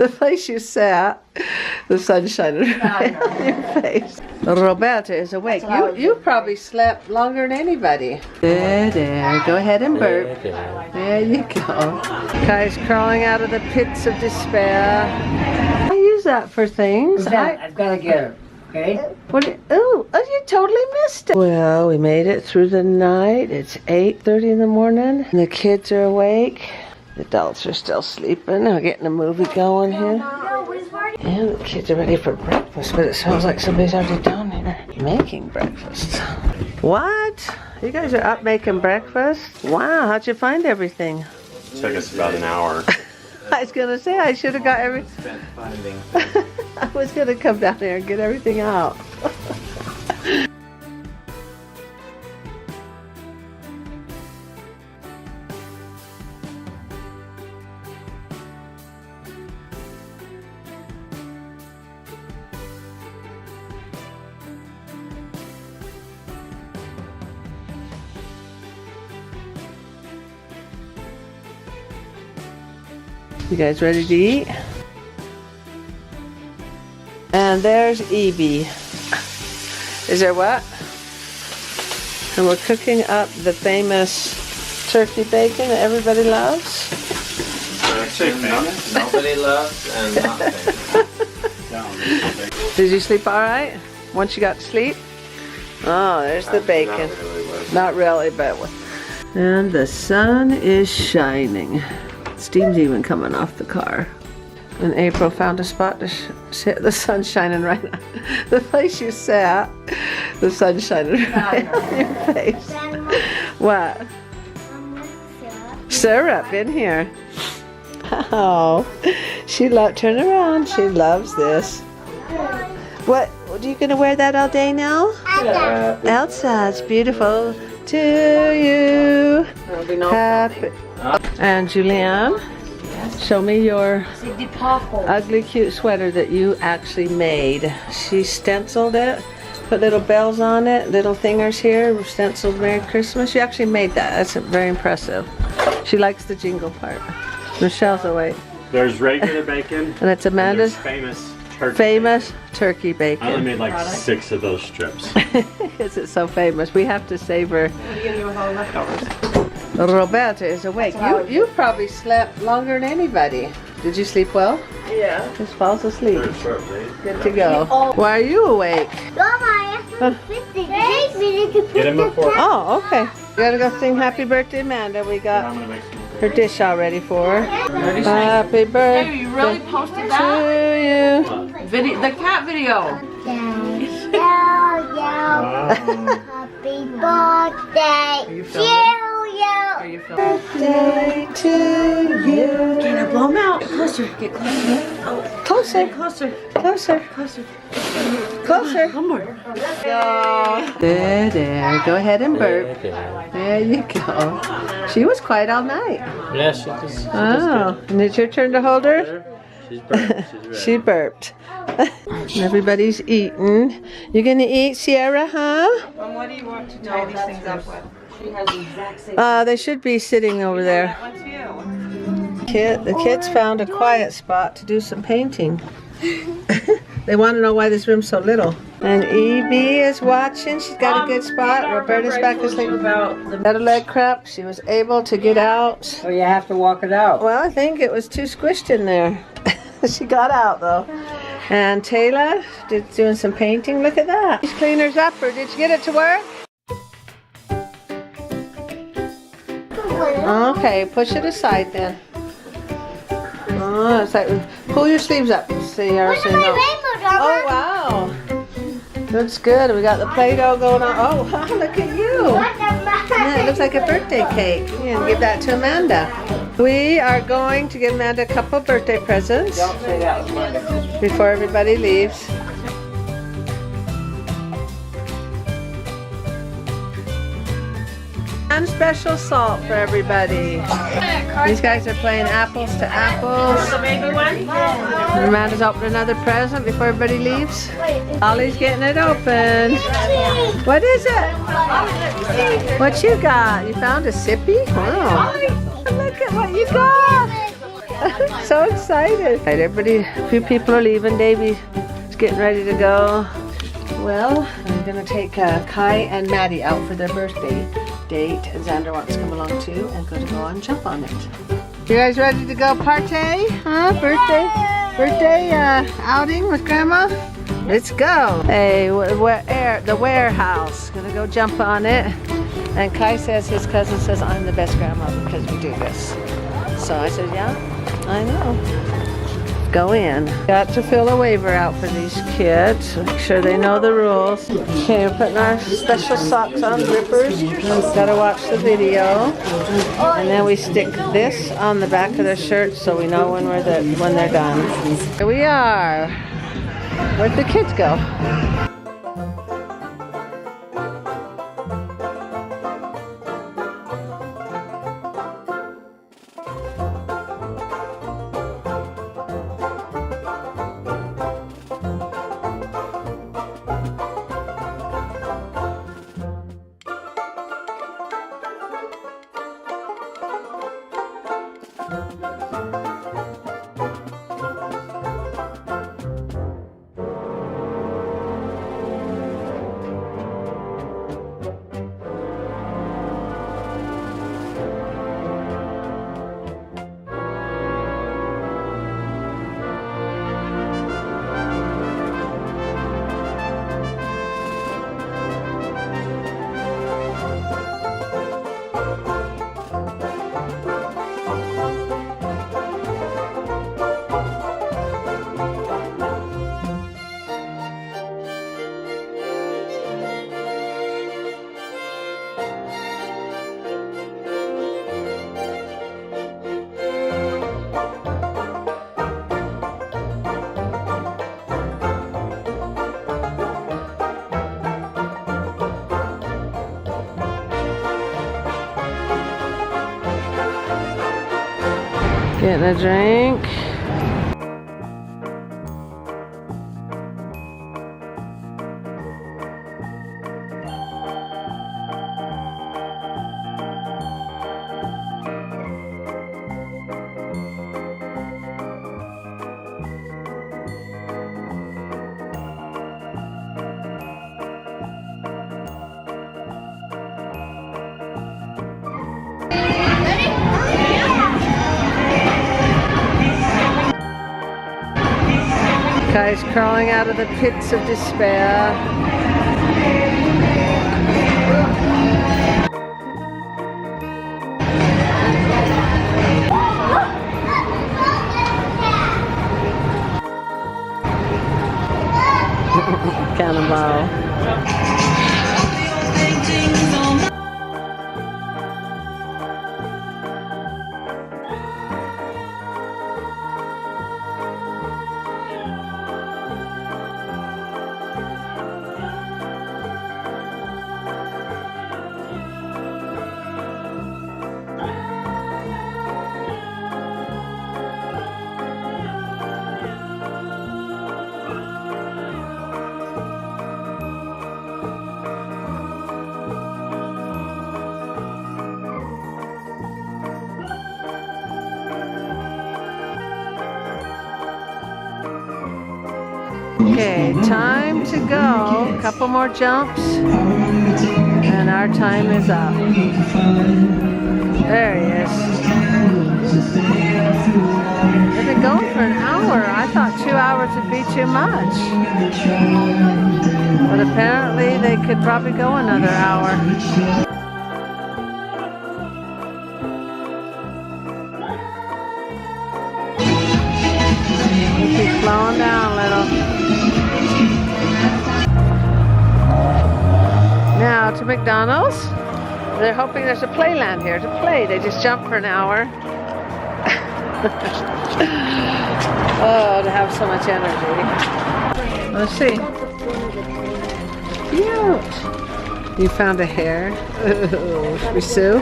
The place you sat, the sun shining right on your face. Roberta is awake. You probably slept longer than anybody. There. Go ahead and burp. There you go. Guy's crawling out of the pits of despair. I use that for things. I've got to get her. Okay? Oh, you totally missed it. Well, we made it through the night. It's 8:30 in the morning. And the kids are awake. The adults are still sleeping. We're getting a movie going here. And the kids are ready for breakfast, but it sounds like somebody's already down here making breakfast. What? You guys are up making breakfast? Wow, how'd you find everything? It took us about an hour. I was gonna say I should have got Spent finding I was gonna come down there and get everything out. You guys ready to eat? And there's Evie. Is there what? And we're cooking up the famous turkey bacon that everybody loves. Nobody loves and not famous. Did you sleep all right? Once you got to sleep? Oh, there's the bacon. Not really, but... And the sun is shining. Steam's even coming off the car. And April found a spot to sit. The sun's shining right on the place you sat. The sun's shining right on your face. What? Syrup in here. Oh, turn around. She loves this. What? Are you gonna wear that all day now? Elsa, it's beautiful. To you. Happy. And Julianne, show me your ugly cute sweater that you actually made. She stenciled it, put little bells on it, little thingers here, stenciled Merry Christmas. She actually made that. That's very impressive. She likes the jingle part. Michelle's awake. There's regular bacon. And it's Amanda's famous turkey bacon. I only made like 6 of those strips. Is it so famous? We have to save her. Roberta is awake. You probably slept longer than anybody. Did you sleep well? Yeah. Just falls asleep. Good to go. Why are you awake? Get him before. Oh, okay. You gotta go sing happy birthday, Amanda. We got her dish all ready for her. Happy birthday Hey, you really posted that? to you. The cat video. Happy birthday to you. Are you filming? Birthday to you. Can I blow him out? Closer. Get closer. Oh, Closer, closer. closer, Closer. closer. One more. Go. There. Go ahead and burp. There you go. She was quiet all night. Yeah, she just. Oh, and it's your turn to hold her? She's burped. She's ready. She burped. Everybody's eating. You gonna eat, Sierra, huh? What do you want to tie these things up with? She has the exact same. They should be sitting over there. One too. The kids found a quiet spot to do some painting. They want to know why this room's so little. And Evie is watching. She's got a good spot. Roberta's back asleep. Had a leg cramp. She was able to get out. So you have to walk it out. Well, I think it was too squished in there. She got out though. And Taylor doing some painting. Look at that. These cleaners up, or did you get it to work? Okay, push it aside then. Oh, it's like, pull your sleeves up. See, no. Oh, wow. Looks good. We got the Play-Doh going on. Oh, wow, look at you. Yeah, it looks like a birthday cake. You can give that to Amanda. We are going to give Amanda a couple birthday presents Don't say that was wonderful. before everybody leaves. And special salt for everybody. These guys are playing apples to apples. The baby one? Amanda's opening another present before everybody leaves. Ollie's getting it open. What is it? What you got? You found a sippy? Wow. Look at what you got. So excited. Right, everybody, a few people are leaving. Davey's getting ready to go. Well, I'm gonna take Kai and Maddie out for their birthday date, and Xander wants to come along too and go and jump on it. You guys ready to go party? Huh? Birthday outing with Grandma? Let's go. Hey, the warehouse. Gonna go jump on it. And Kai says, his cousin says, I'm the best grandma because we do this. So I said, yeah, I know. Go in. Got to fill a waiver out for these kids. Make sure they know the rules. Okay, we're putting our special socks on, grippers. Gotta watch the video. And then we stick this on the back of their shirts so we know when they're done. Here we are. Where'd the kids go? Getting a drink. Kai's crawling out of the pits of despair. Cannonball. Okay, time to go. A couple more jumps, and our time is up. There he is. They've been going for an hour. I thought 2 hours would be too much. But apparently they could probably go another hour. Keep slowing down a little. Now to McDonald's. They're hoping there's a playland here to play. They just jump for an hour. Oh, to have so much energy. Let's see. Cute. You found a hair. Ooh, should we sue?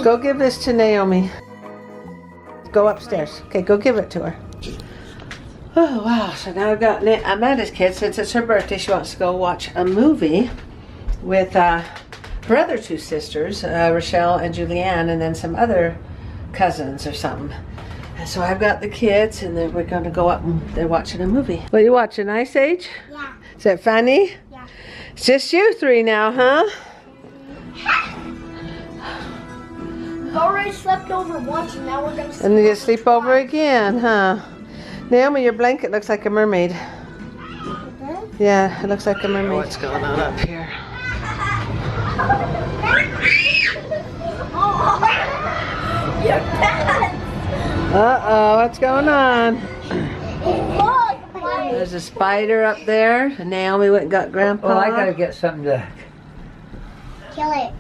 Go give this to Naomi. Go upstairs. Okay, go give it to her. Oh wow, so now I've got Amanda's kid. Since it's her birthday, she wants to go watch a movie with her other two sisters, Rochelle and Julianne, and then some other cousins or something. And so I've got the kids, and then we're going to go up and they're watching a movie. What are you watching, Ice Age? Yeah. Is that funny? Yeah. It's just you three now, huh? We've already slept over once, and now we're gonna sleep. And you sleep over again, huh? Naomi, your blanket looks like a mermaid. Yeah, it looks like a mermaid. What's going on up here? Your pants! Uh-oh, what's going on? Look! There's a spider up there. And Naomi went and got Grandpa. Well, I gotta get something to. Kill it.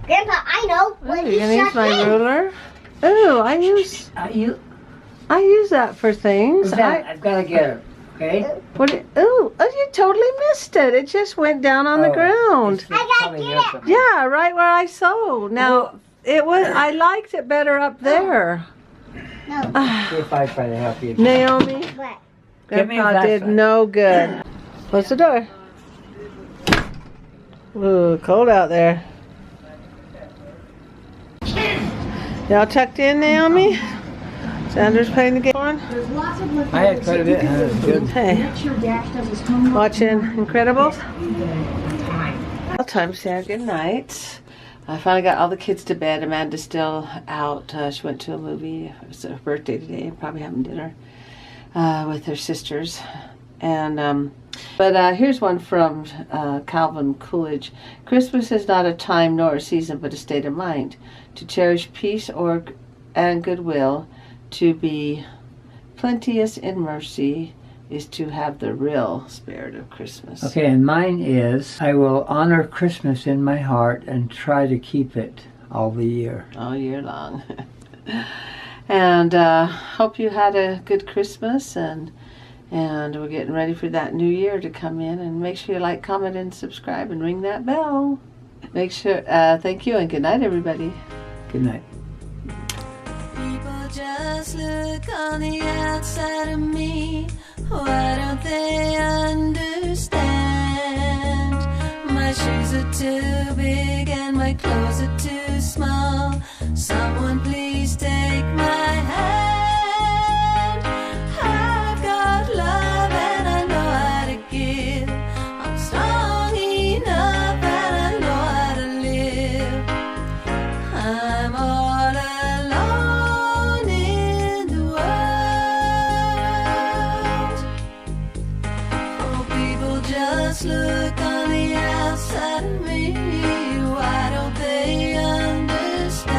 Grandpa, I know. Oh, you're gonna use my ruler? Oh, I use that for things. I've gotta get her. Okay. Oh, you totally missed it. It just went down on the ground. I gotta get it. Yeah, right where I sewed. Now, I liked it better up there. No. See if I try to help you. Naomi, What? Give me a Grandpa did flashlight. no good. Close the door. Ooh, cold out there. Y'all tucked in, Naomi? Sanders playing the game on? I had quite a bit. It was good. Hey, watching Incredibles? Well, time to say our good night. I finally got all the kids to bed. Amanda's still out. She went to a movie. It was her birthday today. Probably having dinner with her sisters. And but here's one from Calvin Coolidge. Christmas is not a time nor a season, but a state of mind. To cherish peace and goodwill, to be plenteous in mercy, is to have the real spirit of Christmas. Okay, and mine is I will honor Christmas in my heart and try to keep it all the year. All year long. And hope you had a good Christmas, and we're getting ready for that new year to come in. And make sure you like, comment, and subscribe, and ring that bell. Make sure. Thank you, and good night, everybody. Good night. People just look on the outside of me. Why don't they understand? My shoes are too big and my clothes are too small. Someone please take my hand. I've got love and I know how to give. I'm strong enough and I know how to live. I'm all alone in the world. Oh, people just look on the outside of me. Why don't they understand?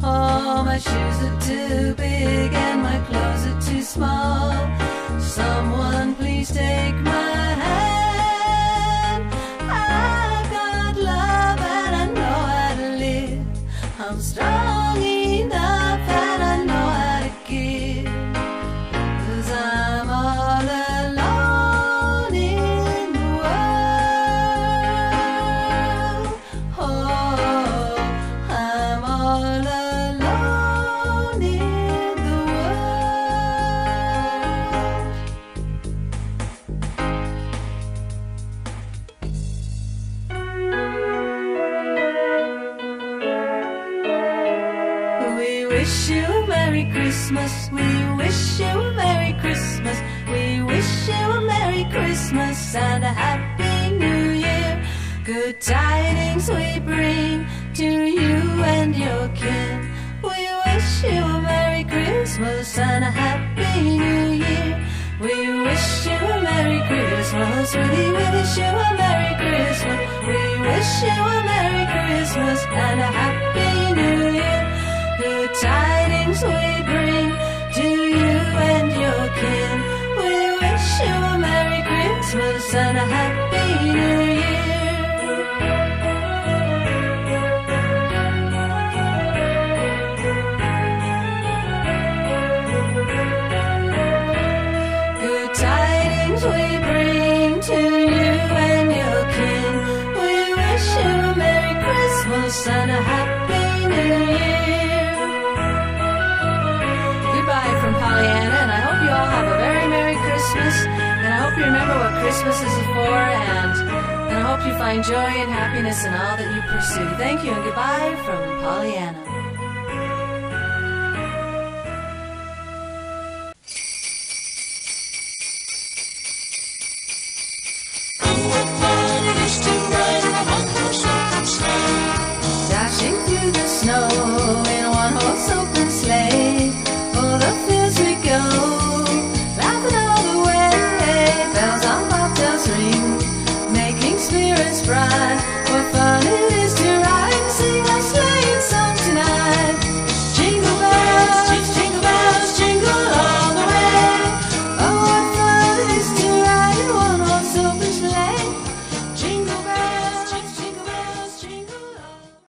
Oh, my shoes are too big and my clothes are too small. Someone please take my hand. I've got love and I know how to live. I'm strong enough and I know how to give. 'Cause I'm all alone in the world. Oh, I'm all alone in the world. We wish you a Merry Christmas. We wish you a Merry Christmas. We wish you a Merry Christmas and a Happy New Year. Good tidings we bring to you and your kin. We wish you a Merry Christmas and a Happy New Year. We wish you a Merry Christmas. We wish you a Merry Christmas. We wish you a Merry Christmas and a Happy New Year. Good tidings we bring to you and your kin. We wish you a Merry Christmas and a Happy New Year. Good tidings we bring to you and your kin. We wish you a Merry Christmas and a Happy New Year. Goodbye from Pollyanna, and I hope you all have a you remember what Christmas is for, and I hope you find joy and happiness in all that you pursue. Thank you and goodbye from Pollyanna.